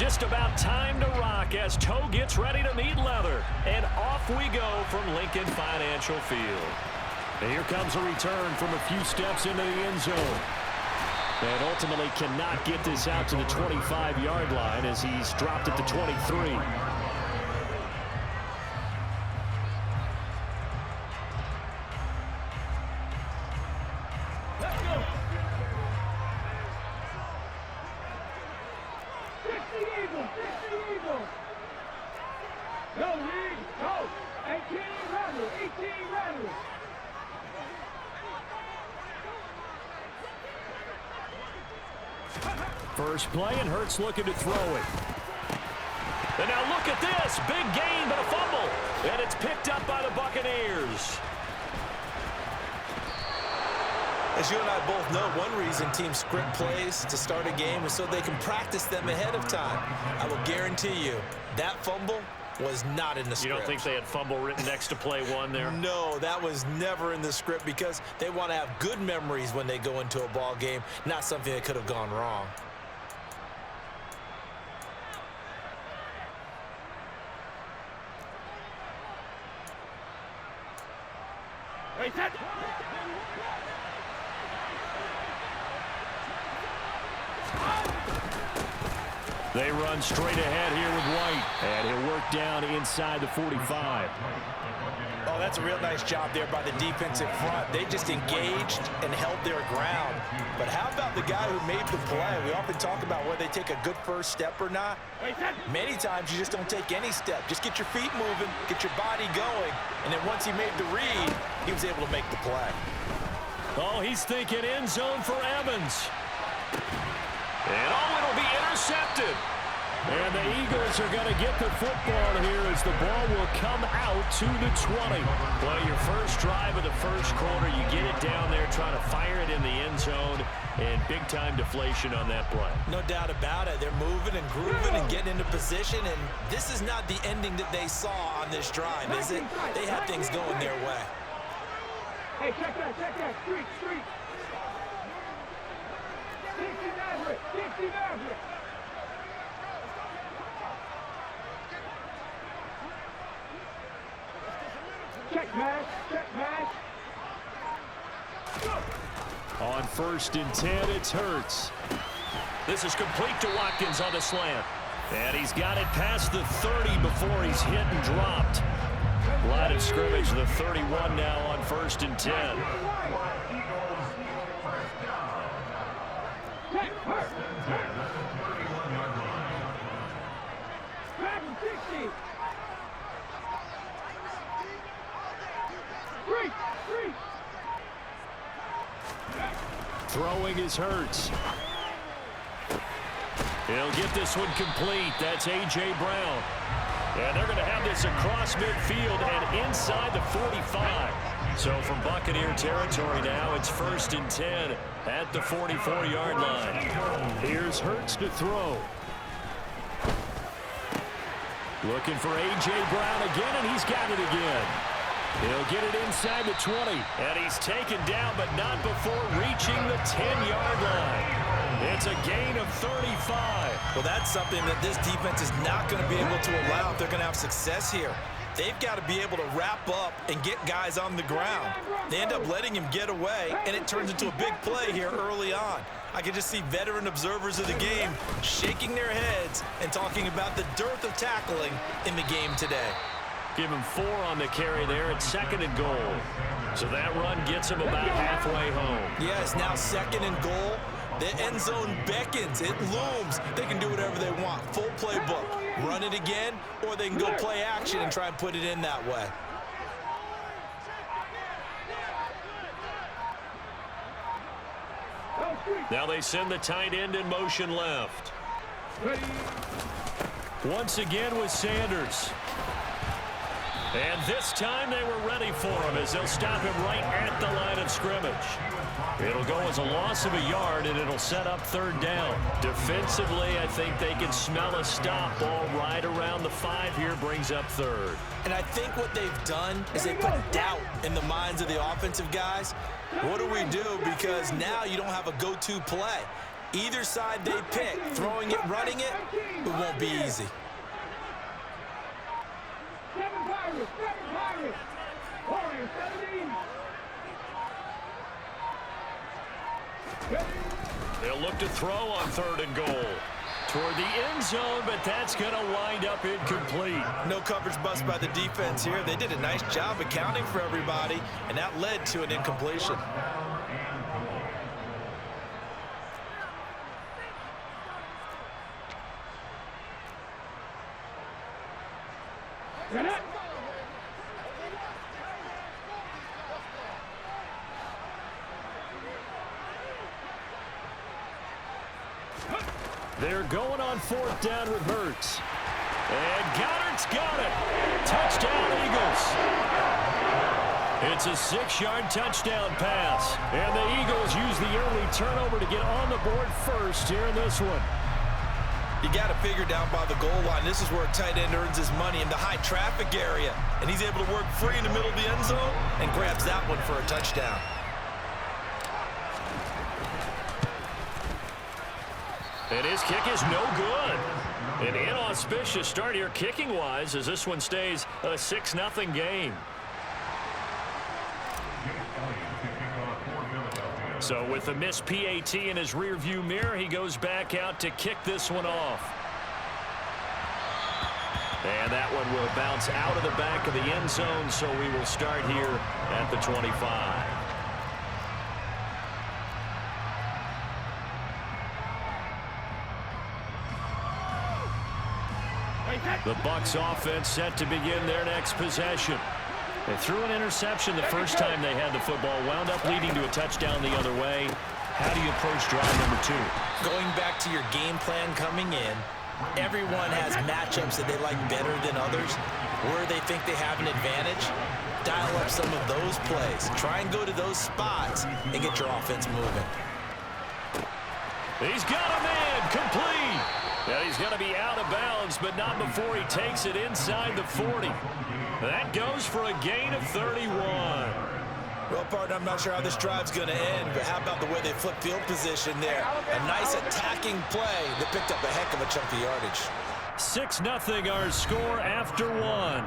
Just about time to rock as toe gets ready to meet leather. And off we go from Lincoln Financial Field. And here comes a return from a few steps into the end zone. And ultimately cannot get this out to the 25-yard line as he's dropped at the 23. First play, and Hurts looking to throw it. And now look at this. Big gain, but a fumble. And it's picked up by the Buccaneers. As you and I both know, one reason teams script plays to start a game is so they can practice them ahead of time. I will guarantee you that fumble was not in the script. You don't think they had fumble written next to play one there? No, that was never in the script because they want to have good memories when they go into a ball game, not something that could have gone wrong. They run straight ahead here with White, and he'll work down inside the 45. Oh, that's a real nice job there by the defensive front. They just engaged and held their ground. But how about the guy who made the play? We often talk about whether they take a good first step or not. Many times you just don't take any step. Just get your feet moving, get your body going, and then once he made the read, he was able to make the play. Oh, he's thinking end zone for Evans. And oh, it'll be intercepted. And the Eagles are going to get the football here as the ball will come out to the 20. Well, your first drive of the first quarter, you get it down there, trying to fire it in the end zone, and big-time deflation on that play. No doubt about it. They're moving and grooving and getting into position, and this is not the ending that they saw on this drive, is it? They had things going their way. Hey, check that, street. 60 Maverick. Check match. On 1st and 10, it's Hurts. This is complete to Watkins on the slant. And he's got it past the 30 before he's hit and dropped. Line of scrimmage, the 31 now on 1st and 10. Throwing is Hurts. He'll get this one complete. That's A.J. Brown. And they're going to have this across midfield and inside the 45. So from Buccaneer territory now, it's 1st and 10 at the 44-yard line. Here's Hurts to throw. Looking for A.J. Brown again, and he's got it again. He'll get it inside the 20, and he's taken down, but not before reaching the 10-yard line. It's a gain of 35. Well, that's something that this defense is not going to be able to allow if they're going to have success here. They've got to be able to wrap up and get guys on the ground. They end up letting him get away, and it turns into a big play here early on. I can just see veteran observers of the game shaking their heads and talking about the dearth of tackling in the game today. Give him 4 on the carry there at 2nd and goal. So that run gets him about halfway home. Yes, now 2nd and goal. The end zone beckons. It looms. They can do whatever they want. Full playbook. Run it again, or they can go play action and try and put it in that way. Now they send the tight end in motion left. Once again with Sanders. And this time they were ready for him as they'll stop him right at the line of scrimmage. It'll go as a loss of a yard, and it'll set up 3rd down. Defensively, I think they can smell a stop. Ball right around the 5 here brings up 3rd. And I think what they've done is they put doubt in the minds of the offensive guys. What do we do? Because now you don't have a go-to play. Either side they pick, throwing it, running it, it won't be easy. 7 Pirates, 7 Pirates. Warriors, 17. They'll look to throw on 3rd and goal. Toward the end zone, but that's going to wind up incomplete. No coverage bust by the defense here. They did a nice job accounting for everybody, and that led to an incompletion. They're going on 4th down with Hurts. And Goddard's got it. Touchdown, Eagles. It's a 6-yard touchdown pass. And the Eagles use the early turnover to get on the board first here in this one. You got to figure down by the goal line. This is where a tight end earns his money in the high traffic area. And he's able to work free in the middle of the end zone and grabs that one for a touchdown. And his kick is no good. An inauspicious start here kicking-wise as this one stays a 6-0 game. So with the missed PAT in his rearview mirror, he goes back out to kick this one off. And that one will bounce out of the back of the end zone, so we will start here at the 25. The Bucs offense set to begin their next possession. They threw an interception the first time they had the football, wound up leading to a touchdown the other way. How do you approach drive number 2? Going back to your game plan coming in, everyone has matchups that they like better than others. Where they think they have an advantage, dial up some of those plays. Try and go to those spots and get your offense moving. He's got a man, complete. Now he's going to be out of bounds, but not before he takes it inside the 40. That goes for a gain of 31. Well, partner, I'm not sure how this drive's going to end, but how about the way they flip field position there? A nice attacking play that picked up a heck of a chunk of yardage. 6-0 our score after 1.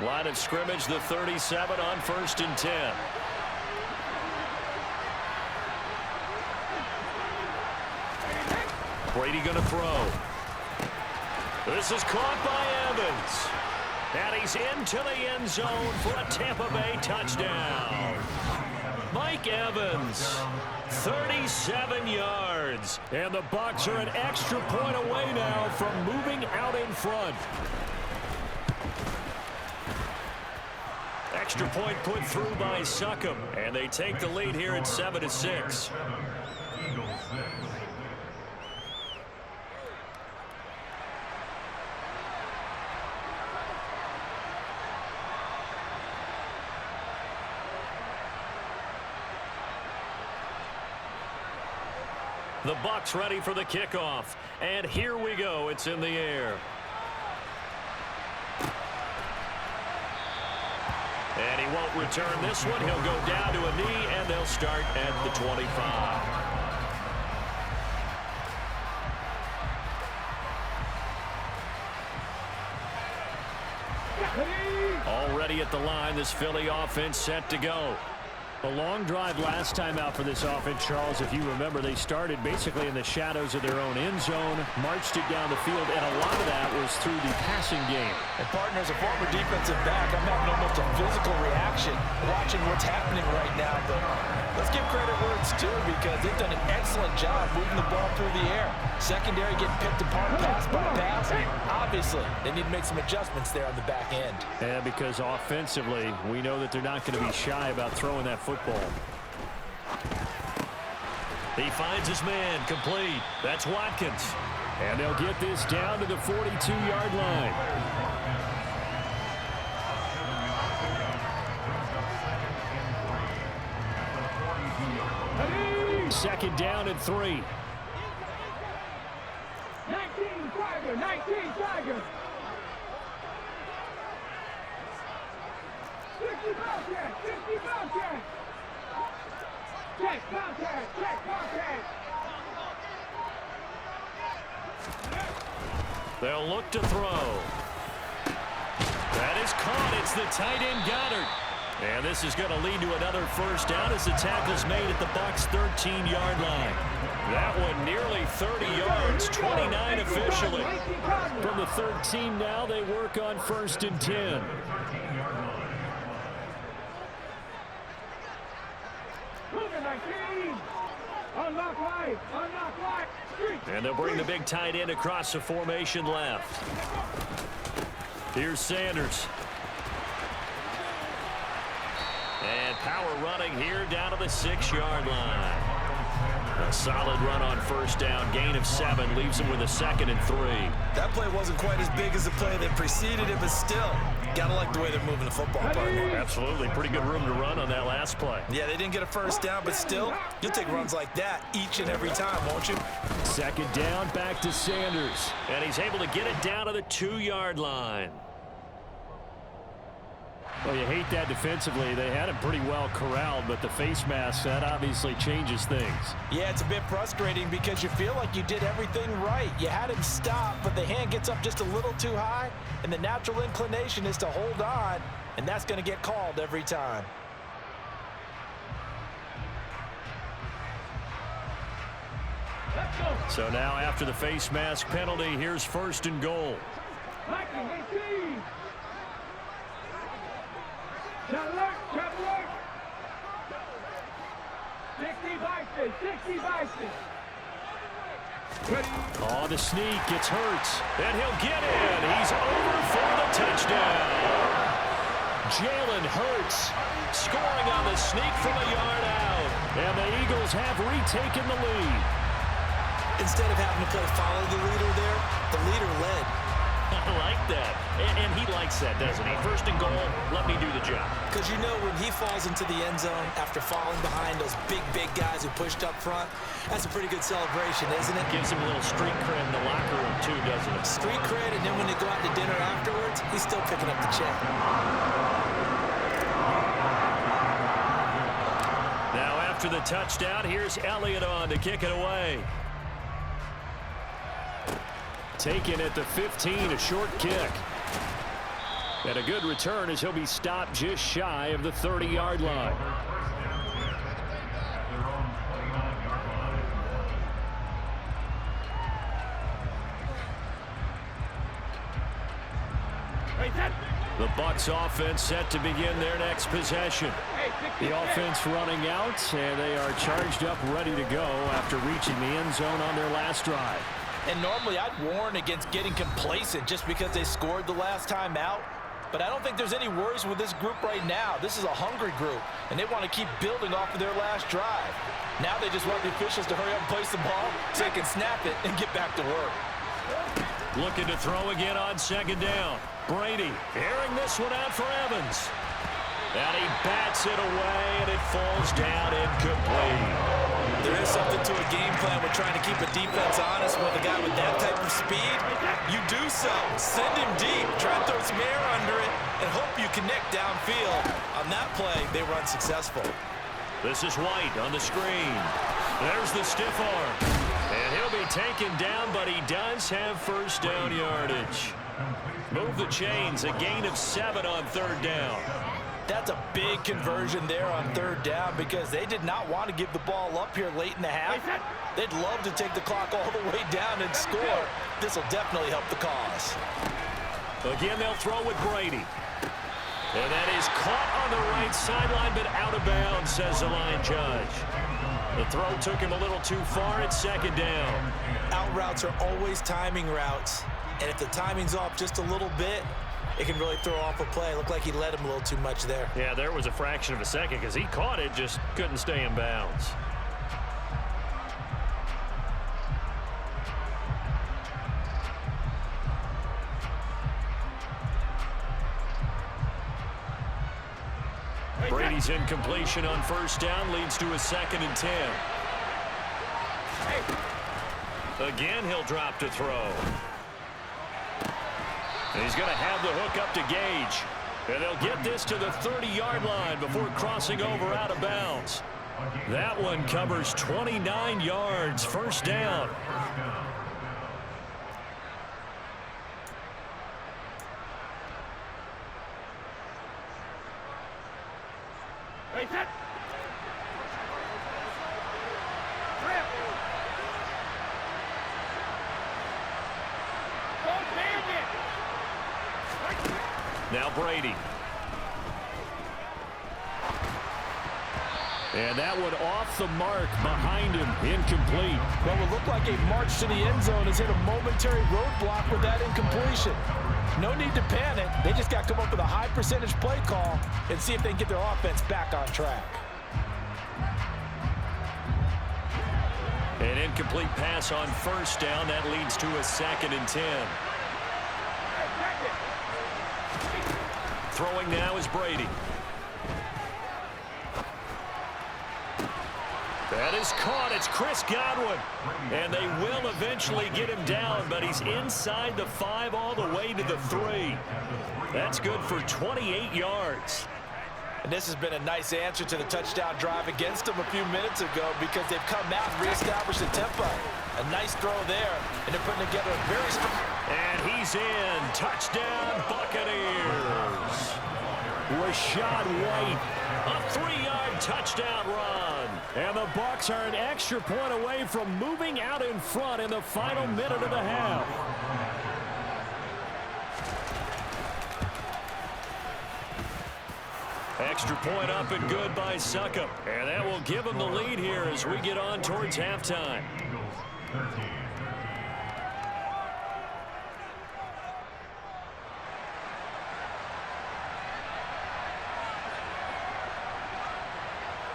Line of scrimmage, the 37 on 1st and 10. Brady going to throw. This is caught by Evans. And he's into the end zone for a Tampa Bay touchdown. Mike Evans, 37 yards. And the Bucs are an extra point away now from moving out in front. Extra point put through by Succop, and they take the lead here at 7-6. The Bucs ready for the kickoff, and here we go. It's in the air. And he won't return this one. He'll go down to a knee, and they'll start at the 25. Already at the line, this Philly offense set to go. A long drive last time out for this offense, Charles. If you remember, they started basically in the shadows of their own end zone, marched it down the field, and a lot of that was through the passing game. And partner, as a former defensive back, I'm having almost a physical reaction watching what's happening right now. But let's give credit where it's due, because they've done an excellent job moving the ball through the air. Secondary getting picked apart pass by pass. Obviously, they need to make some adjustments there on the back end. And because offensively, we know that they're not going to be shy about throwing that football. He finds his man, complete. That's Watkins. And they'll get this down to the 42-yard line. Second down and 3. 19 Pirates. 60 contact. 60 contact. Check contact. Check contact. They'll look to throw. That is caught. It's the tight end Goddard. And this is going to lead to another first down as the tackle's made at the Bucs' 13-yard line. That one nearly 30 yards, 29 officially. From the 13 now, they work on 1st and 10. Unlock right. Unlock right. And they'll bring the big tight end across the formation left. Here's Sanders. And power running here down to the 6-yard line. A solid run on first down. Gain of 7 leaves him with a 2nd and 3. That play wasn't quite as big as the play that preceded it, but still, gotta like the way they're moving the football, partner. Absolutely. Pretty good room to run on that last play. Yeah, they didn't get a first down, but still, you'll take runs like that each and every time, won't you? 2nd down, back to Sanders. And he's able to get it down to the 2-yard line. Well, you hate that defensively. They had him pretty well corralled, but the face mask, that obviously changes things. Yeah, it's a bit frustrating because you feel like you did everything right. You had him stop, but the hand gets up just a little too high, and the natural inclination is to hold on, and that's going to get called every time. So now after the face mask penalty, here's 1st and goal. Traveler. 60 Bison. 60 Bison. Oh, the sneak gets Hurts, and he'll get in. He's over for the touchdown. Jalen Hurts scoring on the sneak from a yard out. And the Eagles have retaken the lead. Instead of having to play follow the leader there, the leader led. I like that. And he likes that, doesn't he? 1st and goal, let me do the job. Because you know when he falls into the end zone after falling behind those big guys who pushed up front, that's a pretty good celebration, isn't it? Gives him a little street cred in the locker room, too, doesn't it? Street cred, and then when they go out to dinner afterwards, he's still picking up the check. Now after the touchdown, here's Elliott on to kick it away. Taken at the 15, a short kick. And a good return as he'll be stopped just shy of the 30-yard line. The Bucs offense set to begin their next possession. The offense running out, and they are charged up, ready to go after reaching the end zone on their last drive. And normally I'd warn against getting complacent just because they scored the last time out. But I don't think there's any worries with this group right now. This is a hungry group, and they want to keep building off of their last drive. Now they just want the officials to hurry up and place the ball so they can snap it and get back to work. Looking to throw again on 2nd down. Brady airing this one out for Evans. And he bats it away, and it falls down incomplete. There is something to a game plan with trying to keep a defense honest with a guy with that type of speed. You do so. Send him deep, try and throw some air under it, and hope you connect downfield. On that play, they were unsuccessful. This is White on the screen. There's the stiff arm. And he'll be taken down, but he does have 1st down yardage. Move the chains, a gain of 7 on 3rd down. That's a big conversion there on 3rd down because they did not want to give the ball up here late in the half. They'd love to take the clock all the way down and score. This will definitely help the cause. Again, they'll throw with Brady. And that is caught on the right sideline, but out of bounds, says the line judge. The throw took him a little too far at 2nd down. Out routes are always timing routes. And if the timing's off just a little bit, it can really throw off a play. Looked like he led him a little too much there. Yeah, there was a fraction of a second because he caught it, just couldn't stay in bounds. Brady's incompletion on 1st down leads to a 2nd and 10. Again, he'll drop to throw. And he's going to have the hook up to Gage. And they'll get this to the 30-yard line before crossing over out of bounds. That one covers 29 yards, first down. Hey, set. Now Brady. And that one off the mark behind him, incomplete. Well, it looked like a march to the end zone has hit a momentary roadblock with that incompletion. No need to panic. They just got to come up with a high percentage play call and see if they can get their offense back on track. An incomplete pass on first down. That leads to a 2nd and 10. Throwing now is Brady. That is caught. It's Chris Godwin. And they will eventually get him down, but he's inside the 5 all the way to the 3. That's good for 28 yards. And this has been a nice answer to the touchdown drive against them a few minutes ago because they've come out and reestablished the tempo. A nice throw there, and they're putting together a very strong... And he's in. Touchdown, Buccaneers. Rashad White, a 3-yard touchdown run. And the Bucs are an extra point away from moving out in front in the final minute of the half. Extra point up and good by Succop. And that will give them the lead here as we get on towards halftime.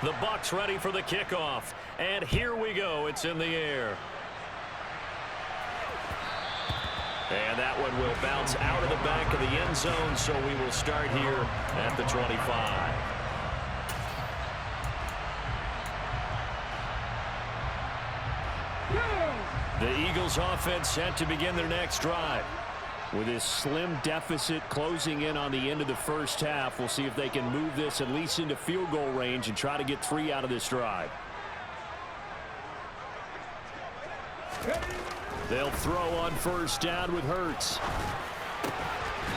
The Bucs ready for the kickoff. And here we go. It's in the air. And that one will bounce out of the back of the end zone, so we will start here at the 25. The Eagles offense set to begin their next drive. With this slim deficit closing in on the end of the first half, we'll see if they can move this at least into field goal range and try to get 3 out of this drive. They'll throw on first down with Hurts.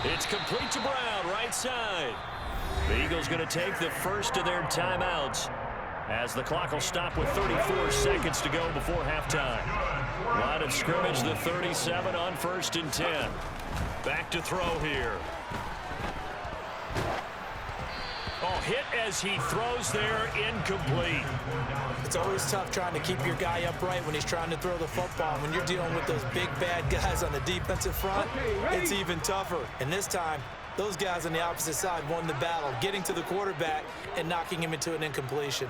It's complete to Brown, right side. The Eagles going to take the first of their timeouts as the clock will stop with 34 seconds to go before halftime. Line of scrimmage, the 37 on 1st and 10. Back to throw here. Oh, hit as he throws there, incomplete. It's always tough trying to keep your guy upright when he's trying to throw the football. When you're dealing with those big, bad guys on the defensive front, it's even tougher. And this time, those guys on the opposite side won the battle, getting to the quarterback and knocking him into an incompletion.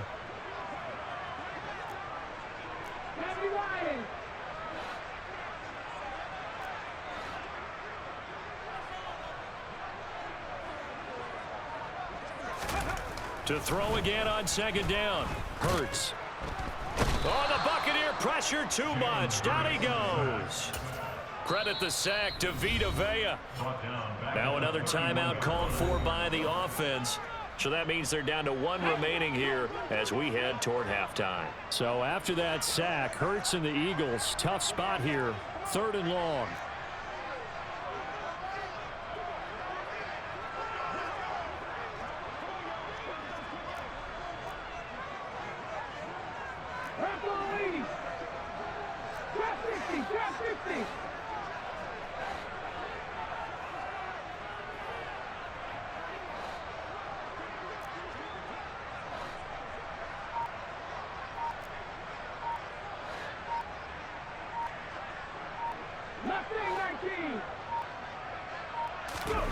To throw again on 2nd down. Hurts. Oh, the Buccaneer pressure too much. Down he goes. Credit the sack to Vita Vea. Now another timeout called for by the offense. So that means they're down to 1 remaining here as we head toward halftime. So after that sack, Hurts and the Eagles, tough spot here. 3rd and long.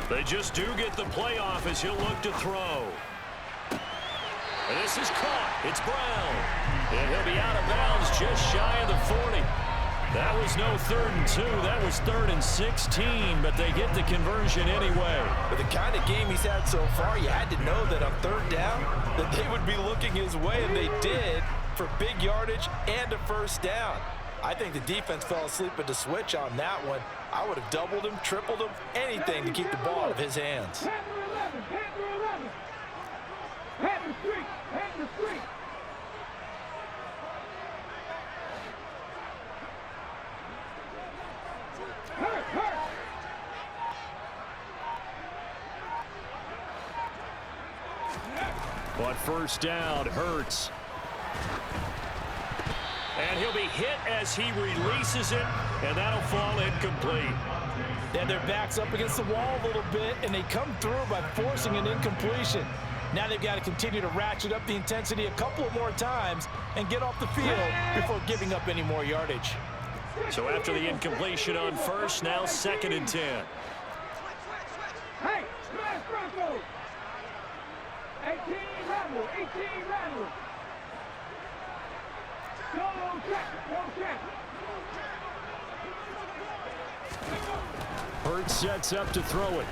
They just do get the playoff as he'll look to throw. And this is caught. It's Brown. And he'll be out of bounds just shy of the 40. That was no 3rd and 2. That was 3rd and 16, but they get the conversion anyway. With the kind of game he's had so far, you had to know that on 3rd down that they would be looking his way, and they did for big yardage and a first down. I think the defense fell asleep at the switch on that one. I would have doubled him, tripled him, anything to keep the ball out of his hands. But first down hurts. And he'll be hit as he releases it, and that'll fall incomplete. And their back's up against the wall a little bit, and they come through by forcing an incompletion. Now they've got to continue to ratchet up the intensity a couple of more times and get off the field before giving up any more yardage. So after the incompletion on first, now 2nd and 10. Hey, smash Broncos! 18 rattle, 18 rattle. Go check. Hurts sets up to throw it.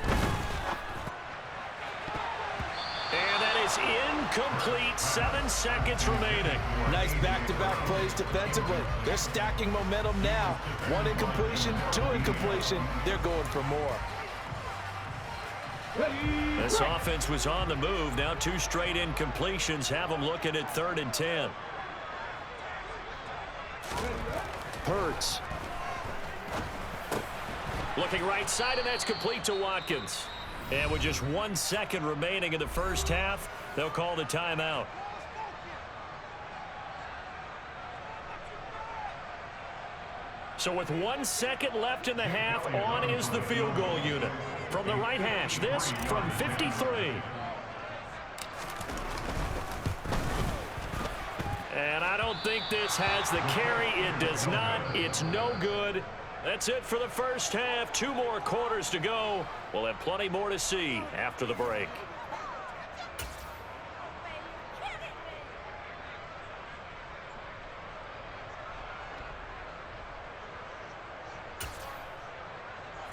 And that is incomplete. 7 seconds remaining. Nice back-to-back plays defensively. They're stacking momentum now. 1 incompletion, 2 incompletion. They're going for more. This offense was on the move. Now 2 straight incompletions have them looking at 3rd and 10. Hurts. Looking right side, and that's complete to Watkins. And with just 1 second remaining in the first half, they'll call the timeout. So with 1 second left in the half, on is the field goal unit. From the right hash, this from 53. And I don't think this has the carry. It does not. It's no good. That's it for the first half. 2 more quarters to go. We'll have plenty more to see after the break.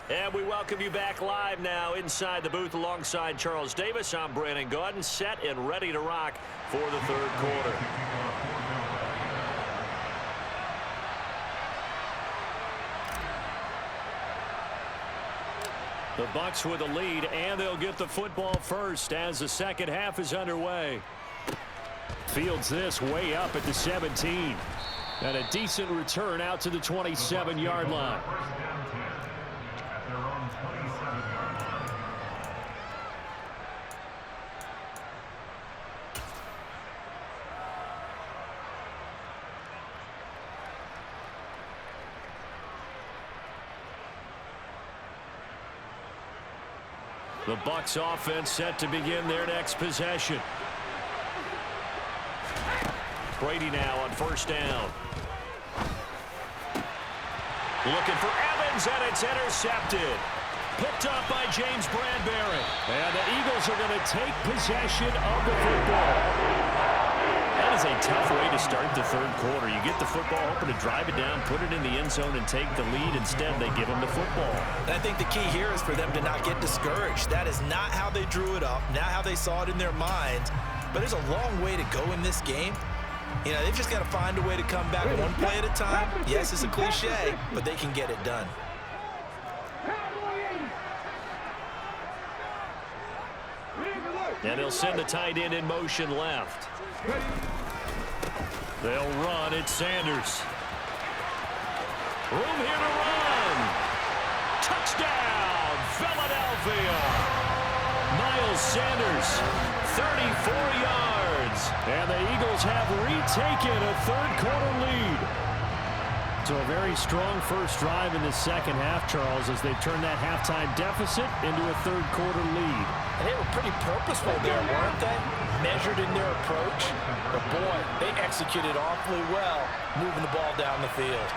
And we welcome you back live now inside the booth alongside Charles Davis. I'm Brandon Gaudin, set and ready to rock for the 3rd quarter. The Bucks with a lead, and they'll get the football first as the second half is underway. Fields this way up at the 17. And a decent return out to the 27-yard line. The Bucks offense set to begin their next possession. Brady now on first down. Looking for Evans, and it's intercepted. Picked up by James Bradbury. And the Eagles are going to take possession of the football. That is a tough way to start the 3rd quarter. You get the football, hoping to drive it down, put it in the end zone, and take the lead. Instead, they give them the football. And I think the key here is for them to not get discouraged. That is not how they drew it up, not how they saw it in their minds. But there's a long way to go in this game. You know, they've just got to find a way to come back 1 play at a time. Yes, it's a cliche, but they can get it done. And they'll send the tight end in motion left. They'll run. It's Sanders. Room here to run. Touchdown, Philadelphia. Miles Sanders, 34 yards. And the Eagles have retaken a 3rd quarter lead. So a very strong first drive in the second half, Charles, as they've turned that halftime deficit into a 3rd quarter lead. And they were pretty purposeful there, weren't they? Measured in their approach. But boy, they executed awfully well, moving the ball down the field.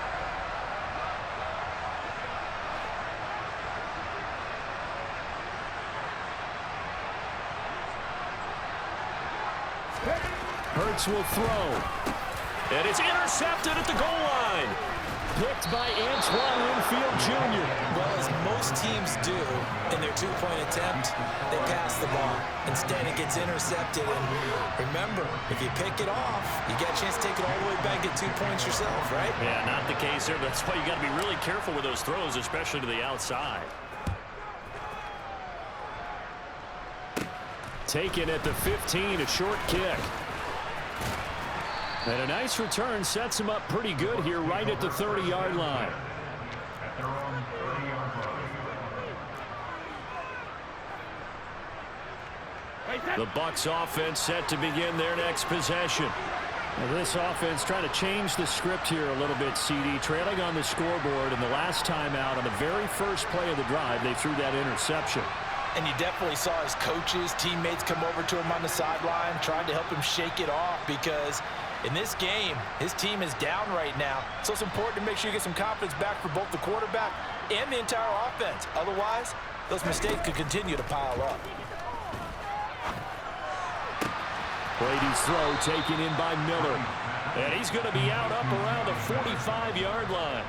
Hurts will throw. And it's intercepted at the goal line. Picked by Antoine Winfield Jr. Well, as most teams do in their 2-point attempt, they pass the ball. Instead, it gets intercepted. And remember, if you pick it off, you get a chance to take it all the way back, get 2 points yourself, right? Yeah, not the case here. That's why you got to be really careful with those throws, especially to the outside. Taken at the 15, a short kick. And a nice return sets him up pretty good here right at the 30-yard line. The Bucs offense set to begin their next possession. Well, this offense trying to change the script here a little bit, CD. Trailing on the scoreboard, and the last time out on the very first play of the drive, they threw that interception. And you definitely saw his coaches, teammates come over to him on the sideline, trying to help him shake it off, because in this game, his team is down right now. So it's important to make sure you get some confidence back for both the quarterback and the entire offense. Otherwise, those mistakes could continue to pile up. Brady's throw taken in by Miller. And he's going to be out up around the 45-yard line.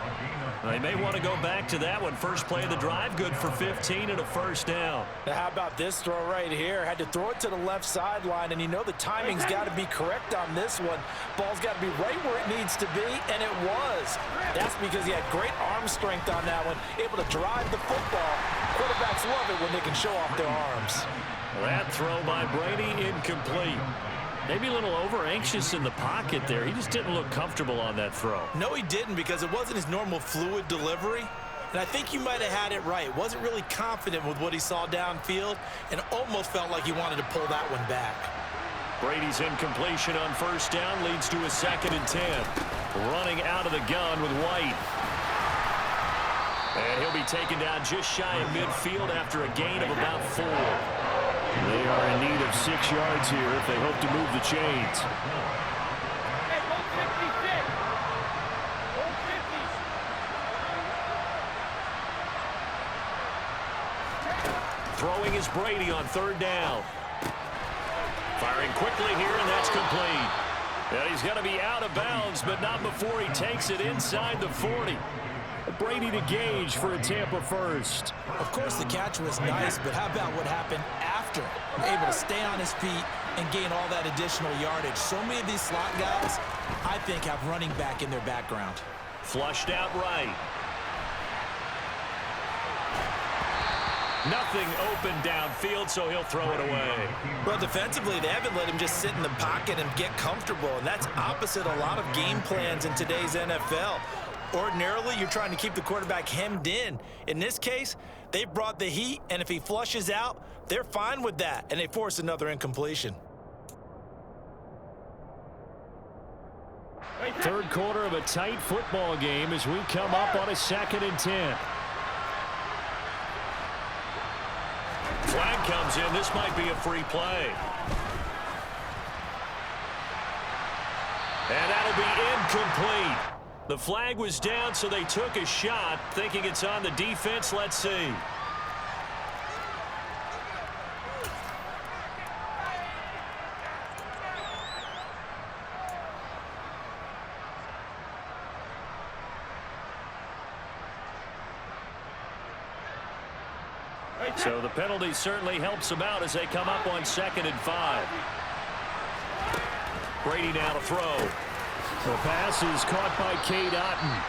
They may want to go back to that one. First play of the drive, good for 15 and a first down. Now how about this throw right here? Had to throw it to the left sideline, and you know the timing's got to be correct on this one. Ball's got to be right where it needs to be, and it was. That's because he had great arm strength on that one, able to drive the football. Quarterbacks love it when they can show off their arms. That throw by Brady incomplete. Maybe a little over-anxious in the pocket there. He just didn't look comfortable on that throw. No, he didn't, because it wasn't his normal fluid delivery. And I think you might have had it right. Wasn't really confident with what he saw downfield and almost felt like he wanted to pull that one back. Brady's incompletion on first down leads to a 2nd and 10. Running out of the gun with White. And he'll be taken down just shy of midfield after a gain of about 4. They are in need of 6 yards here if they hope to move the chains. Throwing is Brady on 3rd down. Firing quickly here, and that's complete. And he's going to be out of bounds, but not before he takes it inside the 40. Brady to Gage for a Tampa first. Of course, the catch was nice, but how about what happened after? Able to stay on his feet and gain all that additional yardage. So many of these slot guys, I think, have running back in their background. Flushed out right. Nothing open downfield, so he'll throw it away. Well, defensively, they haven't let him just sit in the pocket and get comfortable, and that's opposite a lot of game plans in today's NFL. Ordinarily, you're trying to keep the quarterback hemmed in. In this case, they brought the heat, and if he flushes out, they're fine with that, and they force another incompletion. Third quarter of a tight football game as we come up on a 2nd and 10. Flag comes in. This might be a free play. And that'll be incomplete. The flag was down, so they took a shot, thinking it's on the defense. Let's see. So the penalty certainly helps them out as they come up on 2nd and 5. Brady now to throw. The pass is caught by Cade Otton.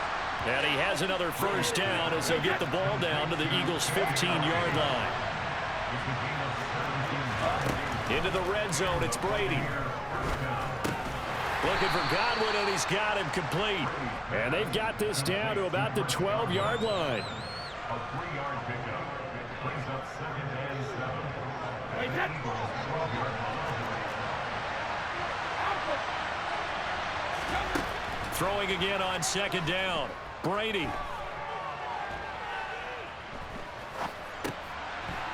And he has another first down as they get the ball down to the Eagles' 15-yard line. Into the red zone, it's Brady. Looking for Godwin, and he's got him complete. And they've got this down to about the 12-yard line. A 3-yard pickup brings up 2nd and 7. Throwing again on 2nd down. Brady.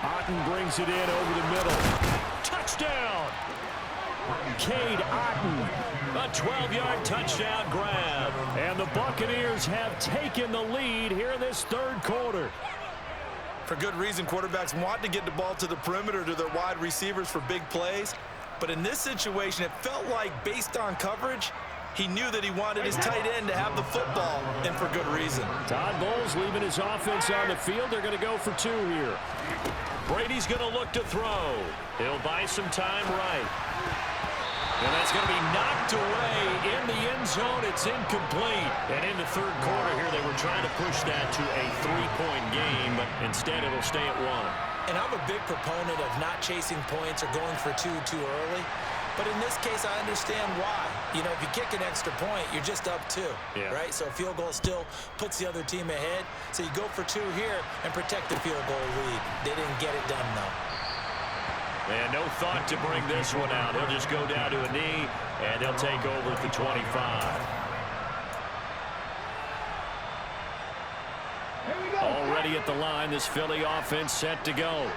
Otton brings it in over the middle. Touchdown! Cade Otton. A 12-yard touchdown grab. And the Buccaneers have taken the lead here in this third quarter. For good reason, quarterbacks want to get the ball to the perimeter to their wide receivers for big plays. But in this situation, it felt like, based on coverage, he knew that he wanted his tight end to have the football, and for good reason. Todd Bowles leaving his offense on the field. They're going to go for 2 here. Brady's going to look to throw. He'll buy some time right. And that's going to be knocked away in the end zone. It's incomplete. And in the third quarter here, they were trying to push that to a 3-point game, but instead it'll stay at 1. And I'm a big proponent of not chasing points or going for two too early. But in this case, I understand why. You know, if you kick an extra point, you're just up 2, right? So a field goal still puts the other team ahead. So you go for 2 here and protect the field goal lead. They didn't get it done, though. And no thought to bring this one out. He'll just go down to a knee, and they'll take over at the 25. Already at the line, this Philly offense set to go.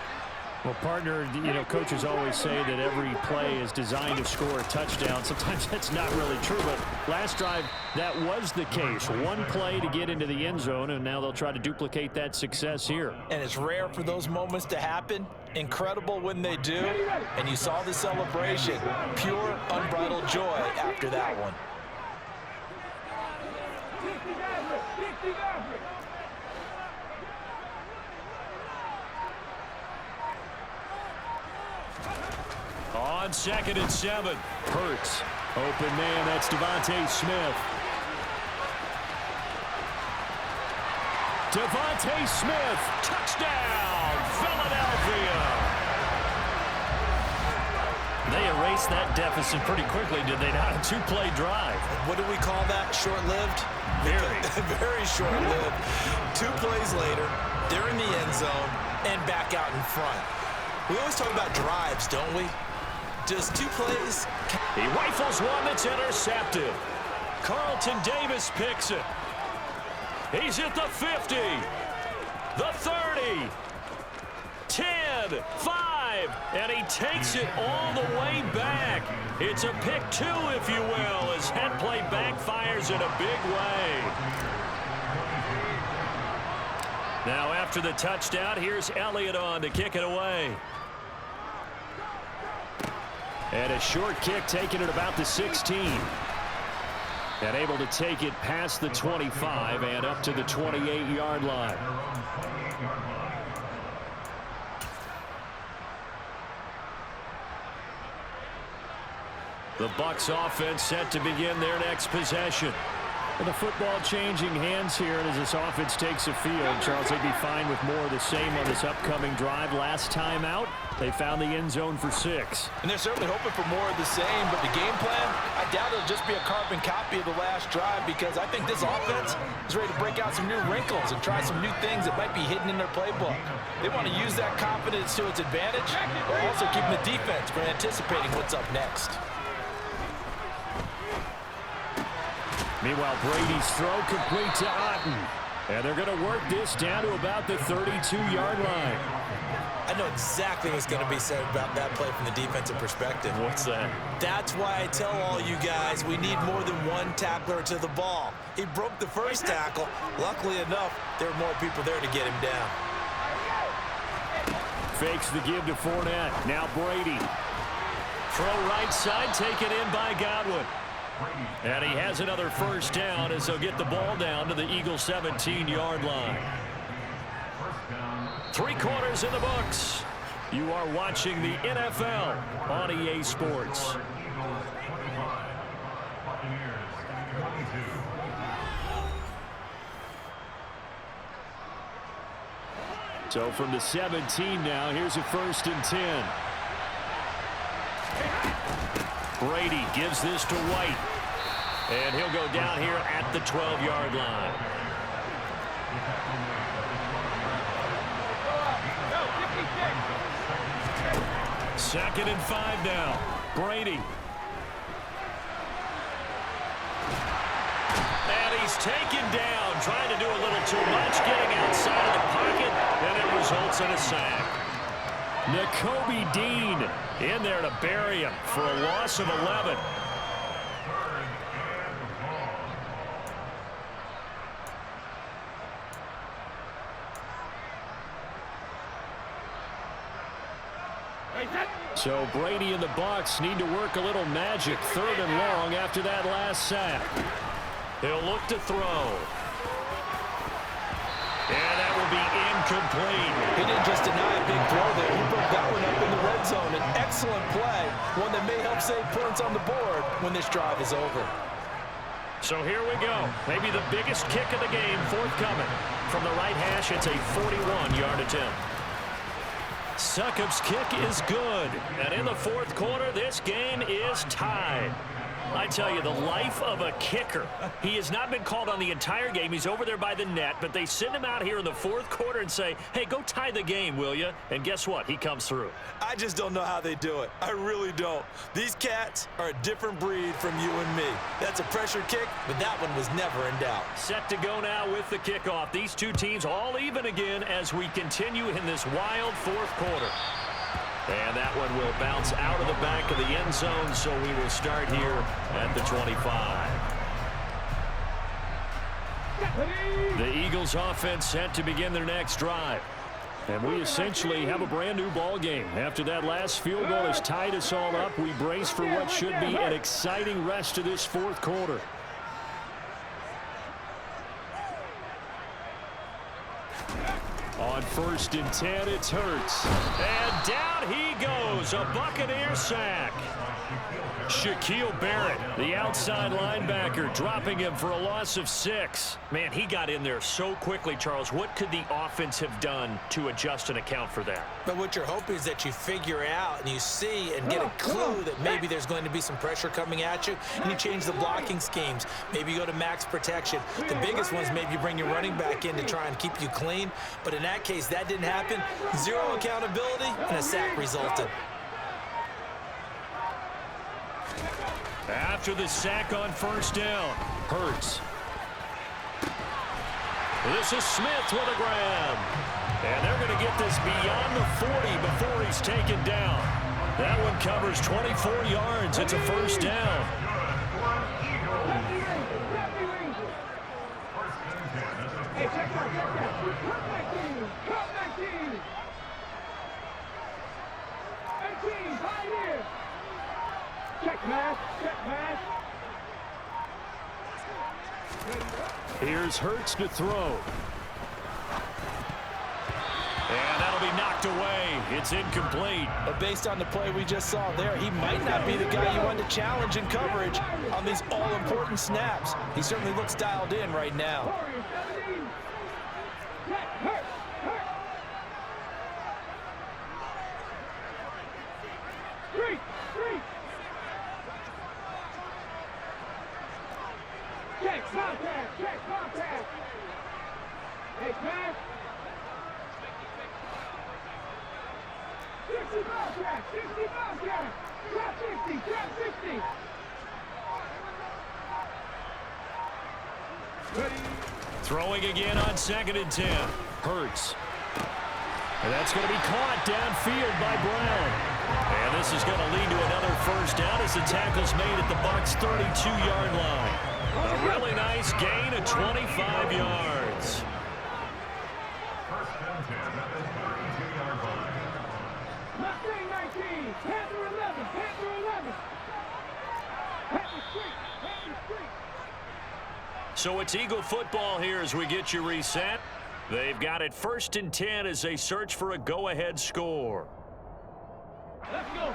Well, partner, you know, coaches always say that every play is designed to score a touchdown. Sometimes that's not really true, but last drive, that was the case. One play to get into the end zone, and now they'll try to duplicate that success here. And it's rare for those moments to happen. Incredible when they do. And you saw the celebration. Pure, unbridled joy after that one. On 2nd and 7. Hurts. Open man, that's Devontae Smith. Devontae Smith. Touchdown, Philadelphia. They erased that deficit pretty quickly, did they not? A 2-play drive. What do we call that? Short-lived? Very short-lived. 2 plays later, they're in the end zone and back out in front. We always talk about drives, don't we? Just 2 plays. He rifles one that's intercepted. Carlton Davis picks it. He's at the 50, the 30, 10, 5, and he takes it all the way back. It's a pick 2, if you will, as head play backfires in a big way. Now after the touchdown, here's Elliott on to kick it away. And a short kick taken at about the 16. And able to take it past the 25 and up to the 28-yard line. The Bucs offense set to begin their next possession. And the football changing hands here as this offense takes a field. Charles, they'd be fine with more of the same on this upcoming drive. Last time out, they found the end zone for 6. And they're certainly hoping for more of the same, but the game plan, I doubt it'll just be a carbon copy of the last drive, because I think this offense is ready to break out some new wrinkles and try some new things that might be hidden in their playbook. They want to use that confidence to its advantage, while also keeping the defense from anticipating what's up next. Meanwhile, Brady's throw complete to Otten. And they're going to work this down to about the 32-yard line. I know exactly what's going to be said about that play from the defensive perspective. What's that? That's why I tell all you guys we need more than one tackler to the ball. He broke the first tackle. Luckily enough, there were more people there to get him down. Fakes the give to Fournette. Now Brady. Throw right side, taken in by Godwin. And he has another first down as they'll get the ball down to the Eagles' 17-yard line. 3 quarters in the books. You are watching the NFL on EA Sports. So from the 17 now, here's a 1st and 10. Brady gives this to White. And he'll go down here at the 12-yard line. Second and 5 now. Brady. And he's taken down, trying to do a little too much, getting outside of the pocket, and it results in a sack. Nakobe Dean in there to bury him for a loss of 11. So Brady and the Bucs need to work a little magic. 3rd and long after that last sack. He'll look to throw. And that will be incomplete. He didn't just deny a big throw there. He broke that one up in the red zone. An excellent play, one that may help save points on the board when this drive is over. So here we go. Maybe the biggest kick of the game forthcoming. From the right hash, it's a 41-yard attempt. Succop's kick is good. And in the fourth quarter, this game is tied. I tell you, the life of a kicker. He has not been called on the entire game. He's over there by the net, but they send him out here in the fourth quarter and say, hey, go tie the game, will you? And guess what? He comes through. I just don't know how they do it. I really don't. These cats are a different breed from you and me. That's a pressure kick, but that one was never in doubt. Set to go now with the kickoff. These two teams all even again as we continue in this wild fourth quarter. And that one will bounce out of the back of the end zone, so we will start here at the 25. The Eagles offense set to begin their next drive. And we essentially have a brand new ball game. After that last field goal has tied us all up, we brace for what should be an exciting rest of this fourth quarter. On 1st and 10, it's Hurts. And down he goes, a Buccaneer sack. Shaquille Barrett, the outside linebacker, dropping him for a loss of 6. Man, he got in there so quickly, Charles. What could the offense have done to adjust and account for that? But what you're hoping is that you figure out and you see and get a clue that maybe there's going to be some pressure coming at you, and you change the blocking schemes. Maybe you go to max protection. The biggest ones, maybe you bring your running back in to try and keep you clean. But in that case, that didn't happen. Zero accountability, and a sack resulted. After the sack on 1st down, Hurts. This is Smith with a grab. And they're going to get this beyond the 40 before he's taken down. That one covers 24 yards. It's a 1st down. Check pass, check pass. Here's Hurts to throw. And that'll be knocked away. It's incomplete. But based on the play we just saw there, he might not be the guy you want to challenge in coverage on these all-important snaps. He certainly looks dialed in right now. Check contact, check contact. Hey, pass. 60 Bobcat, 60 Bobcat. Drop 60, drop 60. Ready. Throwing again on 2nd and 10. Hurts. And that's going to be caught downfield by Brown. And this is going to lead to another 1st down as the tackle's made at the Bucs' 32-yard line. A really nice gain of 25 yards. 1st and 10 at the 32-yard line. Mustang 19, Panther 11, Panther 11. Panther Street, Panther Street. So it's Eagle football here as we get you reset. They've got it 1st and 10 as they search for a go-ahead score. Let's go.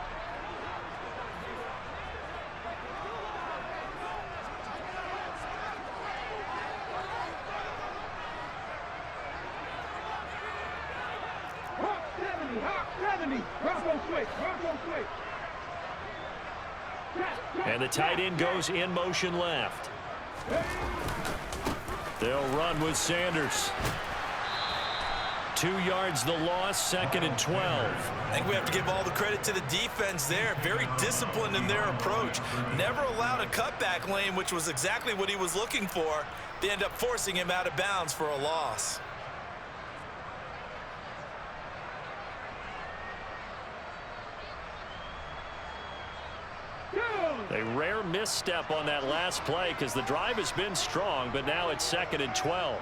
Hawk 70. Bronco switch, Bronco switch. And the tight end goes in motion left. They'll run with Sanders. 2 yards the loss, 2nd and 12. I think we have to give all the credit to the defense there. Very disciplined in their approach. Never allowed a cutback lane, which was exactly what he was looking for. They end up forcing him out of bounds for a loss. A rare misstep on that last play because the drive has been strong, but now it's 2nd and 12.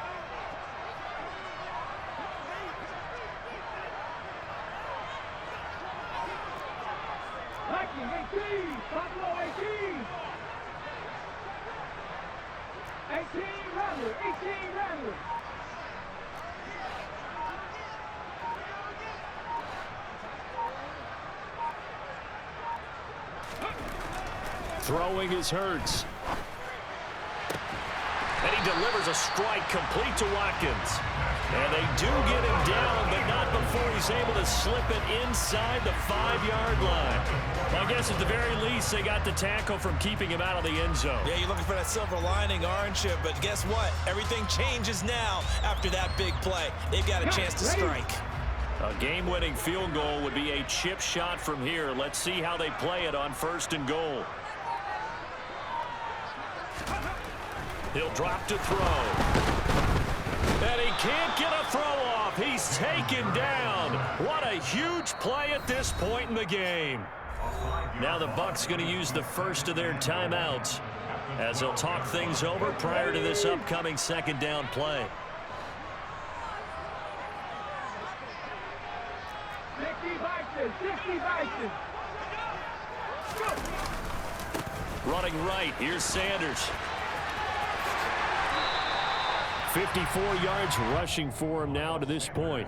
Lightning 18, Buffalo 18. 18 Rattler, 18 Rattler. Throwing is Hurts. And he delivers a strike complete to Watkins. And they do get him down, but not before he's able to slip it inside the 5-yard line. Well, I guess at the very least, they got the tackle from keeping him out of the end zone. Yeah, you're looking for that silver lining, aren't you? But guess what? Everything changes now after that big play. They've got a chance to strike. A game-winning field goal would be a chip shot from here. Let's see how they play it on 1st and goal. He'll drop to throw. And he can't get a throw off. He's taken down. What a huge play at this point in the game. Now the Bucs going to use the first of their timeouts as they'll talk things over prior to this upcoming 2nd down play. 60 Vikings. Running right, here's Sanders. 54 yards rushing for him now to this point.